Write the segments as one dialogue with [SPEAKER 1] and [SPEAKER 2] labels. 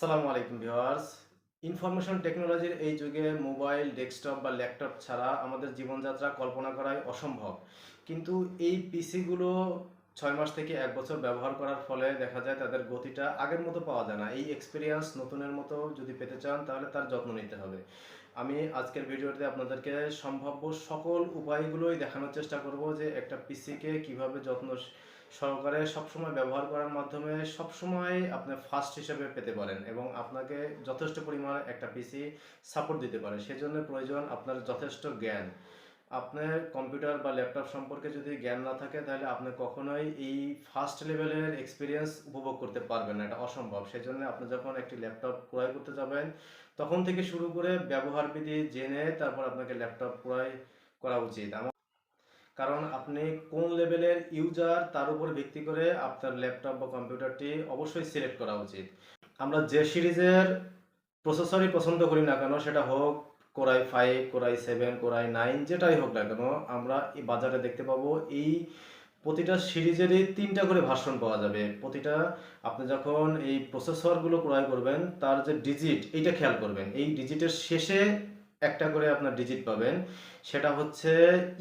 [SPEAKER 1] আসসালামু আলাইকুম viewers. Information টেকনোলজির এই যুগে মোবাইল, ডেস্কটপ বা ল্যাপটপ ছাড়া আমাদের জীবনযাত্রা কল্পনা করাই অসম্ভব। কিন্তু এই পিসিগুলো ৬ মাস থেকে ১ বছর ব্যবহার করার ফলে দেখা যায় তাদের গতিটা আগের মতো পাওয়া যায় না। এই এক্সপেরিয়েন্স নতুনের মতো যদি পেতে চান তাহলে তার যত্ন নিতে হবে। আমি আজকের ভিডিওতে আপনাদেরকে সম্ভাব্য সকল উপায়গুলোই দেখানোর চেষ্টা করব যে একটা পিসিকে কিভাবে যত্ন সহকারে সবসময় ব্যবহার করার মাধ্যমে সবসময় আপনি ফাস্ট হিসেবে পেতে পারেন এবং আপনাকে যথেষ্ট পরিমাণে একটা পিসি সাপোর্ট দিতে পারে। সেজন্য প্রয়োজন আপনার যথেষ্ট জ্ঞান। আপনার কম্পিউটার বা ল্যাপটপ সম্পর্কে যদি জ্ঞান না থাকে তাহলে আপনি কখনোই এই ফার্স্ট লেভেলের এক্সপিরিয়েন্স উপভোগ করতে পারবেন না, এটা অসম্ভব। সেজন্য আপনি যখন একটি ল্যাপটপ ক্রয় করতে যাবেন তখন থেকে শুরু করে ব্যবহার বিধি জেনে তারপর আপনাকে ল্যাপটপ ক্রয় করা উচিত। কারণ আপনি কোন লেভেলের ইউজার তার উপর ভিত্তি করে আপনার ল্যাপটপ বা কম্পিউটারটি অবশ্যই সিলেক্ট করা উচিত। আমরা যে সিরিজের প্রসেসরই পছন্দ করি না কেন, সেটা হোক কোরাই 5, কোরাই 7, কোরাই 9, যেটাই হোক না কেন, আমরা এই বাজারে দেখতে পাবো এই প্রতিটা সিরিজেরই 3টা করে ভার্সন পাওয়া যাবে। প্রতিটা আপনি যখন এই প্রসেসরগুলো ক্রয় করবেন তার যে ডিজিট এইটা খেয়াল করবেন, এই ডিজিটের শেষে একটা করে আপনার ডিজিট পাবেন, সেটা হচ্ছে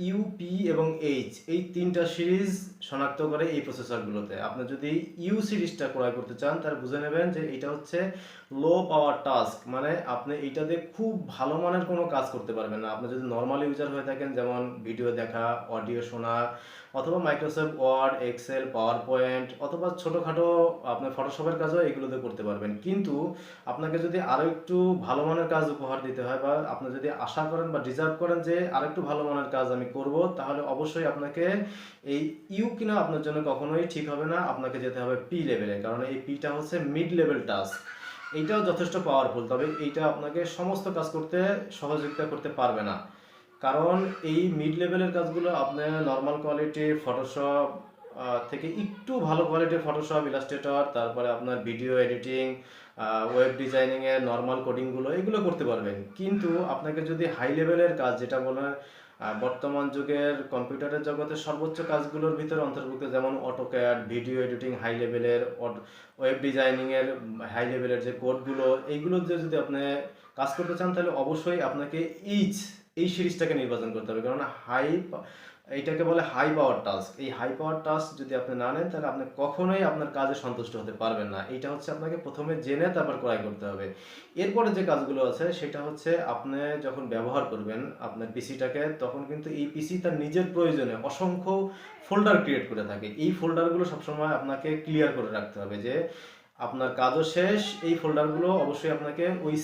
[SPEAKER 1] ইউপি এবং এইচ, এই 3টা সিরিজ শনাক্ত করে এই প্রসেসরগুলোতে। আপনি যদি ইউ সিরিজটা ক্রয় করতে চান তাহলে বুঝে নেবেন যে এটা হচ্ছে লো পাওয়ার টাস্ক, মানে আপনি এইটাতে খুব ভালো মানের কোনো কাজ করতে পারবেন না। আপনি যদি নর্মাল ইউজার হয়ে থাকেন, যেমন ভিডিও দেখা, অডিও শোনা, অথবা Microsoft Word, Excel, PowerPoint, অথবা ছোটোখাটো আপনার ফটোশপের কাজও এগুলোতে করতে পারবেন। কিন্তু আপনাকে যদি আরও একটু ভালো মানের কাজ উপহার দিতে হয়, বা আপনি যদি আশা করেন বা ডিজার্ভ করেন যে আরেকটু ভালো মানের কাজ আমি করব, তাহলে অবশ্যই আপনাকে এই ইউ কিনা আপনার জন্য কখনোই ঠিক হবে না। আপনাকে যেতে হবে পি লেভেলে, কারণ এই পিটা হচ্ছে মিড লেভেল টাস্ক। এইটাও যথেষ্ট পাওয়ারফুল, তবে এইটা আপনাকে সমস্ত কাজ করতে সহযোগিতা করতে পারবে না। কারণ এই মিড লেভেলের কাজগুলো আপনি নর্মাল কোয়ালিটির ফটোশপ থেকে একটু ভালো কোয়ালিটির ফটোশপ, ইলাস্ট্রেটর, তারপরে আপনার ভিডিও এডিটিং, ওয়েব ডিজাইনিংয়ের নর্মাল কোডিংগুলো এগুলো করতে পারবেন। কিন্তু আপনাকে যদি হাই লেভেলের কাজ, যেটা বলে বর্তমান যুগের কম্পিউটারের জগতে সর্বোচ্চ কাজগুলোর ভিতরে অন্তর্ভুক্ত, যেমন অটোক্যাড, ভিডিও এডিটিং হাই লেভেলের, ওয়েব ডিজাইনিংয়ের হাই লেভেলের যে কোডগুলো, এইগুলোতে যদি আপনি কাজ করতে চান তাহলে অবশ্যই আপনাকে এই সিরিজটাকে নির্বাচন করতে হবে। কারণ এইটাকে বলে হাই পাওয়ার টাস্ক। এই হাই পাওয়ার টাস্ক যদি আপনি না নেন তাহলে আপনি কখনোই আপনার কাজে সন্তুষ্ট হতে পারবেন না। এইটা হচ্ছে আপনাকে প্রথমে জেনে তারপর ক্রয় করতে হবে। এরপরে যে কাজগুলো আছে সেটা হচ্ছে আপনি যখন ব্যবহার করবেন আপনার পিসিটাকে, তখন কিন্তু এই পিসি তার নিজের প্রয়োজনে অসংখ্য ফোল্ডার ক্রিয়েট করে থাকে। এই ফোল্ডারগুলো সবসময় আপনাকে ক্লিয়ার করে রাখতে হবে যে আপনার কাজও শেষ। এই ফোল্ডারগুলো অবশ্যই আপনাকে ওই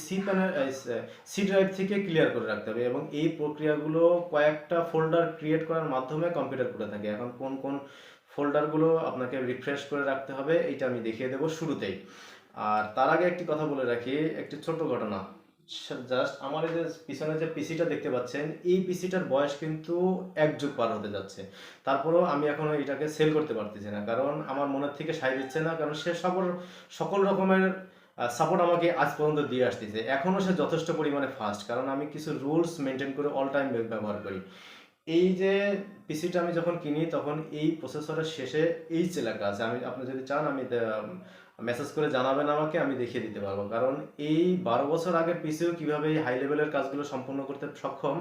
[SPEAKER 1] সি ড্রাইভ থেকে ক্লিয়ার করে রাখতে হবে, এবং এই প্রক্রিয়াগুলো কয়েকটা ফোল্ডার ক্রিয়েট করার মাধ্যমে কম্পিউটার করে থাকে। এখন কোন কোন ফোল্ডারগুলো আপনাকে রিফ্রেশ করে রাখতে হবে এইটা আমি দেখিয়ে দেবো শুরুতেই। আর তার আগে একটি কথা বলে রাখি, একটি ছোট্ট ঘটনা। জাস্ট আমার এই যে পিছনে যে পিসিটা দেখতে পাচ্ছেন, এই পিসিটার বয়স কিন্তু 1 যুগ পার হতে যাচ্ছে। তারপরেও আমি এখনো এটাকে সেল করতে পারতেছি না, কারণ আমার মনের থেকে সায় দিচ্ছে না। কারণ সে সকল রকমের সাপোর্ট আমাকে আজ পর্যন্ত দিয়ে আসতেছে, এখনও সে যথেষ্ট পরিমাণে ফাস্ট, কারণ আমি কিছু রুলস মেনটেন করে অল টাইম ব্যবহার করি। এই যে পিসিটা আমি যখন কিনি তখন এই প্রসেসরের শেষে এইচ লেখা আছে। আপনি যদি চান আমি মেসেজ করে জানাবেন আমাকে, আমি দেখিয়ে দিতে পারবো। কারণ এই 12 বছর আগের পিসিও কীভাবে এই হাই লেভেলের কাজগুলো সম্পন্ন করতে সক্ষম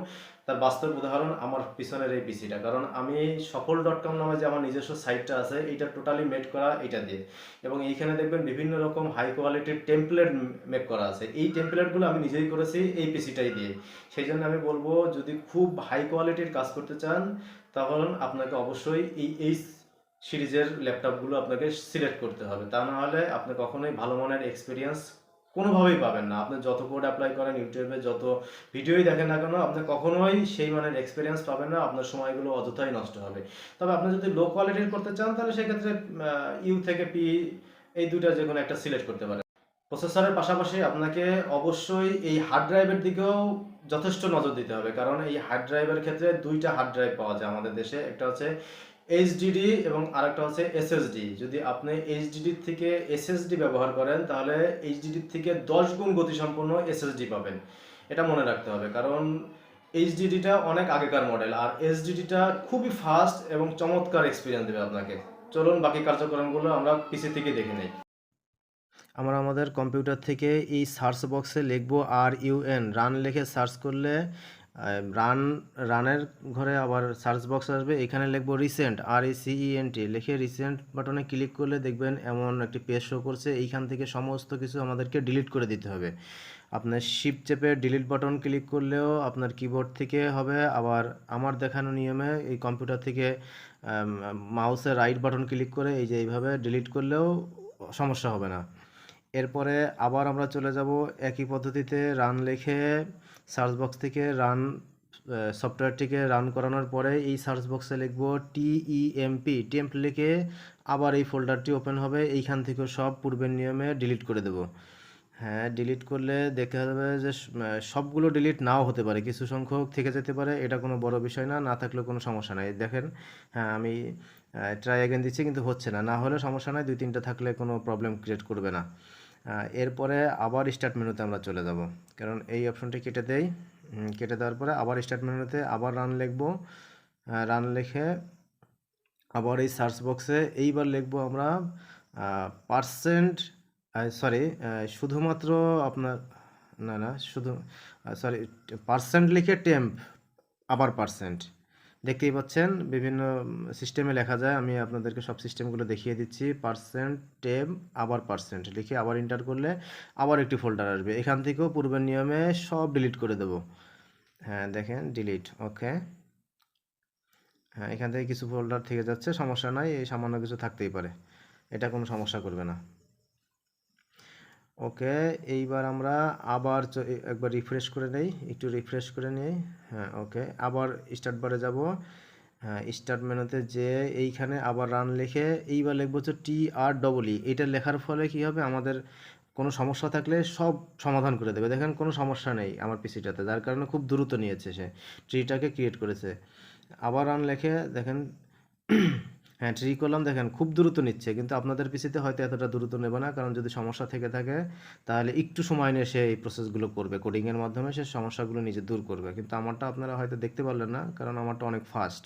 [SPEAKER 1] তার বাস্তব উদাহরণ আমার পিছনের এই পিসিটা। কারণ আমি সফল.com নামে যে আমার নিজস্ব সাইটটা আছে, এইটা টোটালি মেড করা এটা দিয়ে, এবং এইখানে দেখবেন বিভিন্ন রকম হাই কোয়ালিটির টেমপ্লেট মেক করা আছে। এই টেমপ্লেটগুলো আমি নিজেই করেছি এই পিসিটাই দিয়ে। সেই জন্য আমি বলবো, যদি খুব হাই কোয়ালিটির কাজ করতে চান তখন আপনাকে অবশ্যই এই সিরিজের ল্যাপটপগুলো আপনাকে সিলেক্ট করতে হবে। তা না হলে আপনি কখনোই ভালো মানের এক্সপিরিয়েন্স কোনোভাবেই পাবেন না। আপনি যত কোড অ্যাপ্লাই করেন, ইউটিউবে যত ভিডিওই দেখেন না কেন, আপনি কখনোই সেই মানের এক্সপিরিয়েন্স পাবেন না। আপনার সময়গুলো অযথাই নষ্ট হবে। তবে আপনি যদি লো কোয়ালিটির করতে চান তাহলে সেক্ষেত্রে ইউ থেকে পি, এই দুইটা যে কোনো একটা সিলেক্ট করতে পারেন। প্রসেসরের পাশাপাশি আপনাকে অবশ্যই এই হার্ড ড্রাইভের দিকেও যথেষ্ট নজর দিতে হবে। কারণ এই হার্ড ড্রাইভের ক্ষেত্রে 2টা হার্ড ড্রাইভ পাওয়া যায় আমাদের দেশে, একটা হচ্ছে এইচডিডি এবং আরেকটা হচ্ছে এসএসডি। যদি আপনি এইচডিডি থেকে এসএসডি ব্যবহার করেন তাহলে এইচডিডি থেকে 10 গুণ গতিসম্পন্ন এসএসডি পাবেন, এটা মনে রাখতে হবে। কারণ এইচডিডিটা অনেক আগেকার মডেল, আর এসডিডিটা খুবই ফাস্ট এবং চমৎকার এক্সপিরিয়েন্স দেবে আপনাকে। চলুন বাকি কার্যক্রমগুলো আমরা পিসি থেকে দেখে নেই। আমরা আমাদের কম্পিউটার থেকে এই সার্চ বক্সে লিখব RUN, রান লিখে সার্চ করলে রান রানের ঘরে আবার সার্চ বক্স আসবে, এখানে লিখব রিসেন্ট, RECENT লিখে রিসেন্ট বাটনে ক্লিক করলে দেখবেন এমন একটি পেজ শো করছে। এইখান থেকে সমস্ত কিছু আমাদেরকে ডিলিট করে দিতে হবে। আপনার শিফট চেপে ডিলিট বাটন ক্লিক করলেও আপনার কিবোর্ড থেকে হবে, আবার আমার দেখানো নিয়মে এই কম্পিউটার থেকে মাউসের রাইট বাটন ক্লিক করে এই যে এইভাবে ডিলিট করলেও সমস্যা হবে না। এরপরে আবার আমরা চলে যাব একই পদ্ধতিতে রান লিখে সার্চ বক্স থেকে রান সফটওয়্যারটিকে রান করানোর পরে এই সার্চ বক্সে লিখব টেম্প লিখে আবার এই ফোল্ডারটি ওপেন হবে। এইখান থেকে সব পূর্বের নিয়মে ডিলিট করে দেব। হ্যাঁ, ডিলিট করলে দেখা যাবে যে সবগুলো ডিলিট নাও হতে পারে, কিছু সংখ্যক থেকে যেতে পারে, এটা কোনো বড় বিষয় না, না থাকলেও কোনো সমস্যা নাই। দেখেন, হ্যাঁ আমি ট্রাই অ্যাগেন দিচ্ছি কিন্তু হচ্ছে না, না হলে সমস্যা নাই, 2-3টা থাকলে কোনো প্রবলেম ক্রিয়েট করবে না। এরপরে আবার স্টার্ট মেনুতে আমরা চলে যাব, কারণ এই অপশনটি কেটে দেই। কেটে দেওয়ার পরে আবার স্টার্ট মেনুতে আবার রান লিখব। রান লিখে আবার এই সার্চ বক্সে এইবার লিখব আমরা পার্সেন্ট, সরি শুধুমাত্র আপনার, না শুধু সরি, পার্সেন্ট লিখে টেম্প আবার পার্সেন্ট, দেখতেই পাচ্ছেন বিভিন্ন সিস্টেমে লেখা যায়, আমি আপনাদেরকে সব সিস্টেমগুলো দেখিয়ে দিচ্ছি। পার্সেন্ট টেম্প আবার পার্সেন্ট লিখে আবার এন্টার করলে আবার একটি ফোল্ডার আসবে, এখান থেকেও পূর্বের নিয়মে সব ডিলিট করে দেব। হ্যাঁ দেখেন ডিলিট, ওকে। হ্যাঁ, এখান থেকে কিছু ফোল্ডার থেকে যাচ্ছে, সমস্যা নাই, এই সামান্য কিছু থাকতেই পারে, এটা কোনো সমস্যা করবে না। ওকে, এইবার আমরা আবার একবার রিফ্রেশ করে নেই, একটু রিফ্রেশ করে নিই। হ্যাঁ ওকে, আবার স্টার্ট বারে যাব। হ্যাঁ, স্টার্ট মেনুতে যে এইখানে আবার রান লিখে এইবার লিখবো হচ্ছে TREE। এটা লেখার ফলে কি হবে, আমাদের কোনো সমস্যা থাকলে সব সমাধান করে দেবে। দেখেন কোনো সমস্যা নেই আমার পিসিটাতে, যার কারণে খুব দ্রুত নিয়েছে, সে ট্রিটাকে ক্রিয়েট করেছে। আবার রান লিখে দেখেন হ্যাঁ ট্রি করলাম, দেখেন খুব দ্রুত নিচ্ছে, কিন্তু আপনাদের পিসিতে হয়তো এতটা দ্রুত নেবে না, কারণ যদি সমস্যা থেকে থাকে তাহলে একটু সময় নিয়ে সে এই প্রসেসগুলো করবে, কোডিংয়ের মাধ্যমে সে সমস্যাগুলো নিজে দূর করবে। কিন্তু আমারটা আপনারা হয়তো দেখতে পারলেন না, কারণ আমারটা অনেক ফাস্ট,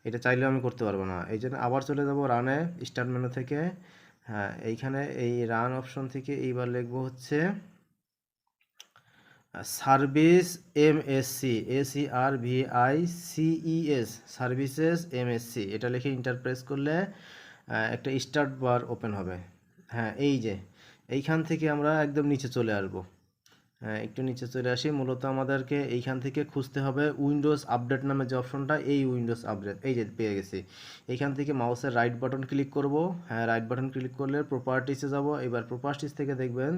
[SPEAKER 1] এটা চাইলেও আমি করতে পারবো না। এই জন্য আবার চলে যাব রানে, স্টার্ট মেনু থেকে। হ্যাঁ, এইখানে এই রান অপশন থেকে এইবার লিখবো হচ্ছে সার্ভিস SERVICES, সার্ভিসেস MSC, এটা লিখে ইন্টার প্রেস করলে একটা স্টার্ট বার ওপেন হবে। হ্যাঁ এই যে এইখান থেকে আমরা একদম নিচে চলে আসবো। হ্যাঁ একটু নিচে চলে আসি, মূলত আমাদেরকে এইখান থেকে খুঁজতে হবে উইন্ডোজ আপডেট নামে যে অপশনটা, এই উইন্ডোজ আপডেট, এই যে পেয়ে গেছি। এইখান থেকে মাউসের রাইট বাটন ক্লিক করব। হ্যাঁ, রাইট বাটন ক্লিক করলে প্রপার্টিসে যাব। এবার প্রপার্টিস থেকে দেখবেন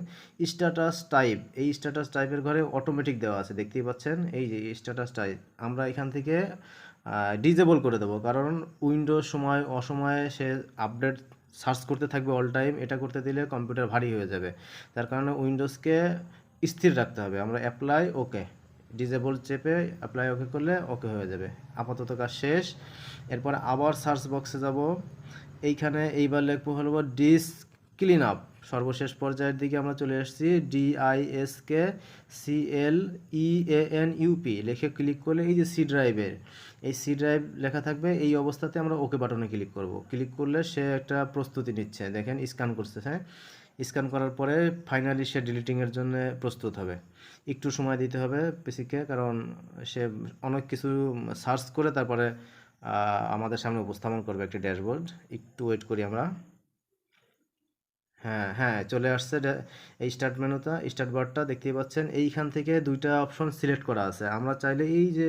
[SPEAKER 1] স্ট্যাটাস টাইপ, এই স্ট্যাটাস টাইপের ঘরে অটোমেটিক দেওয়া আছে, দেখতেই পাচ্ছেন এই যে স্ট্যাটাস টাইপ, আমরা এখান থেকে ডিজেবল করে দেবো, কারণ উইন্ডোজ সময় অসময়ে সে আপডেট সার্চ করতে থাকবে অল টাইম, এটা করতে দিলে কম্পিউটার ভারী হয়ে যাবে, তার কারণে উইন্ডোজকে স্থির রাখতে হবে। আমরা অ্যাপ্লাই ওকে, ডিজেবল চেপে অ্যাপ্লাই ওকে করলে ওকে হয়ে যাবে। আপাতত কাজ শেষ। এরপর আবার সার্চ বক্সে যাব, এইখানে এইবার লিখবো হলো ডিস্ক ক্লিন আপ, সর্বশেষ পর্যায়ের দিকে আমরা চলে এসেছি। DISKCLEANUP লিখে ক্লিক করলে এই যে সি ড্রাইভের, এই সি ড্রাইভ লেখা থাকবে, এই অবস্থাতে আমরা ওকে বাটনে ক্লিক করব। ক্লিক করলে সে একটা প্রস্তুতি নিচ্ছে, দেখেন স্ক্যান করছে। হ্যাঁ, স্ক্যান করার পরে ফাইনালি সে ডিলিটিংয়ের জন্য প্রস্তুত হবে। একটু সময় দিতে হবে পিসিকে, কারণ সে অনেক কিছু সার্চ করে তারপরে আমাদের সামনে উপস্থাপন করবে একটি ড্যাশবোর্ড। একটু ওয়েট করি আমরা। হ্যাঁ হ্যাঁ, চলে আসছে এই স্টার্ট মেনুটা, স্টার্ট বারটা দেখতেই পাচ্ছেন। এইখান থেকে দুইটা অপশন সিলেক্ট করা আছে, আমরা চাইলে এই যে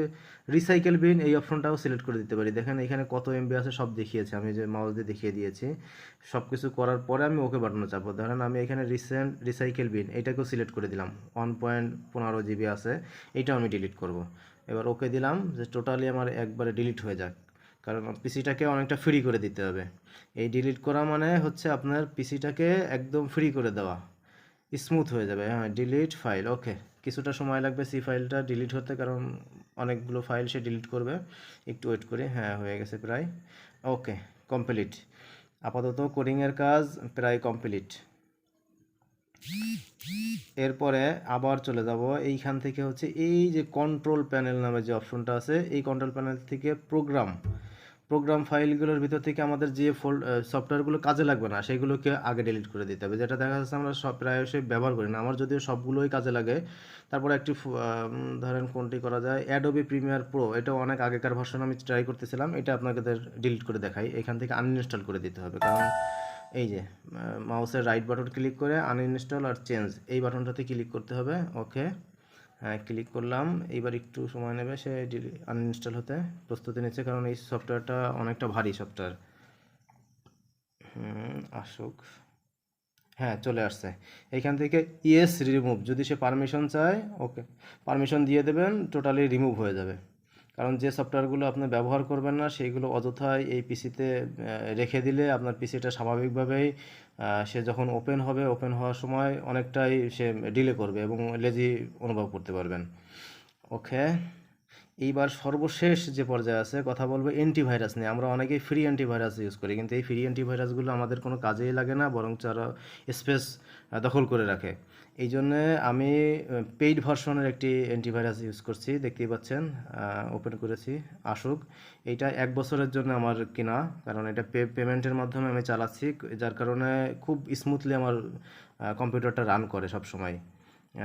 [SPEAKER 1] রিসাইকেল বিন এই অপশনটাও সিলেক্ট করে দিতে পারি। দেখেন এখানে কত এমবি আছে সব দেখিয়েছে, আমি যে মাউস দিয়ে দেখিয়ে দিয়েছি। সব কিছু করার পরে আমি ওকে বাটনে চাপবো, ধরেন আমি এখানে রিসাইকেল বিন এইটাকেও সিলেক্ট করে দিলাম, 1.15 GB আছে, এইটাও আমি ডিলিট করব। এবার ওকে দিলাম যে টোটালি আমার একবারে ডিলিট হয়ে যাক, কারণ পিসিটাকে অনেকটা ফ্রি করে দিতে হবে। এই ডিলিট করা মানে হচ্ছে আপনার পিসিটাকে একদম ফ্রি করে দেওয়া, স্মুথ হয়ে যাবে। হ্যাঁ, ডিলিট ফাইল, ওকে। কিছুটা সময় লাগবে সি ফাইলটা ডিলিট হতে, কারণ অনেকগুলো ফাইল সে ডিলিট করবে। একটু ওয়েট করি। হ্যাঁ, হয়ে গেছে প্রায়। ওকে, কমপ্লিট। আপাতত কোডিংয়ের কাজ প্রায় কমপ্লিট। এরপরে আবার চলে যাব, এইখান থেকে হচ্ছে এই যে কন্ট্রোল প্যানেল নামে যে অপশনটা আছে, এই কন্ট্রোল প্যানেল থেকে প্রোগ্রাম ফাইলগুলোর ভিতর থেকে আমাদের যে সফটওয়্যারগুলো কাজে লাগবে না সেগুলোকে আগে ডিলিট করে দিতে হবে, যেটা দেখা যাচ্ছে আমরা সব প্রায়শই ব্যবহার করি না। আমার যদিও সবগুলোই কাজে লাগে। তারপরে একটি ধরেন কোনটি করা যায়, অ্যাডোবি প্রিমিয়ার প্রো, এটাও অনেক আগেকার ভার্সন আমি ট্রাই করতেছিলাম, এটা আপনাদের ডিলিট করে দেখাই। এখান থেকে আনইনস্টল করে দিতে হবে, কারণ এই যে মাউসের রাইট বাটন ক্লিক করে আনইনস্টল আর চেঞ্জ এই বাটনটাতে ক্লিক করতে হবে। ওকে, হ্যাঁ ক্লিক করলাম। এইবার একটু সময় নেবে সে আনইনস্টল হতে, প্রস্তুতি নিচ্ছে, কারণ এই সফটওয়্যারটা অনেকটা ভারী সফটওয়্যার। আসুক, হ্যাঁ চলে আসছে। এইখান থেকে ইয়েস রিমুভ, যদি সে পারমিশন চায় ওকে পারমিশন দিয়ে দেবেন, টোটালি রিমুভ হয়ে যাবে। কারণ যে সফটওয়্যারগুলো আপনি ব্যবহার করবেন না সেইগুলো অযথায় এই পিসিতে রেখে দিলে আপনার পিসিটা স্বাভাবিকভাবেই সে যখন ওপেন হবে, ওপেন হওয়ার সময় অনেকটাই সে ডিলে করবে এবং লেজি অনুভব করতে পারবেন। ওকে, এইবার সর্বশেষ যে পর্যায়ে আছে কথা বলবো অ্যান্টিভাইরাস নিয়ে। আমরা অনেকেই ফ্রি অ্যান্টিভাইরাস ইউজ করি, কিন্তু এই ফ্রি অ্যান্টিভাইরাসগুলো আমাদের কোনো কাজেই লাগে না, বরং তারা স্পেস দখল করে রাখে। এই জন্যে আমি পেইড ভার্সনের একটি অ্যান্টিভাইরাস ইউজ করছি, দেখতেই পাচ্ছেন, ওপেন করেছি। আসুক, এইটা 1 বছরের জন্য আমার কিনা, কারণ এটা পেমেন্টের মাধ্যমে আমি চালাচ্ছি, যার কারণে খুব স্মুথলি আমার কম্পিউটারটা রান করে সব সময়।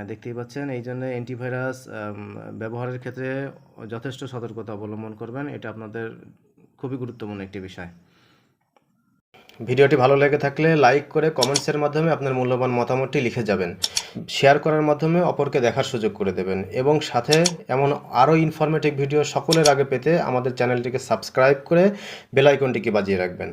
[SPEAKER 1] দেখতেই পাচ্ছেন। এই জন্য অ্যান্টিভাইরাস ব্যবহারের ক্ষেত্রে যথেষ্ট সতর্কতা অবলম্বন করবেন, এটা আপনাদের খুবই গুরুত্বপূর্ণ একটি বিষয়। ভিডিওটি ভালো লেগে থাকলে লাইক করে কমেন্টসের মাধ্যমে আপনার মূল্যবান মতামতটি লিখে যাবেন। শেয়ার করার মাধ্যমে অপরকে দেখার সুযোগ করে দেবেন, এবং সাথে এমন আরও ইনফরমেটিভ ভিডিও সকলের আগে পেতে আমাদের চ্যানেলটিকে সাবস্ক্রাইব করে বেল আইকনটিকে বাজিয়ে রাখবেন।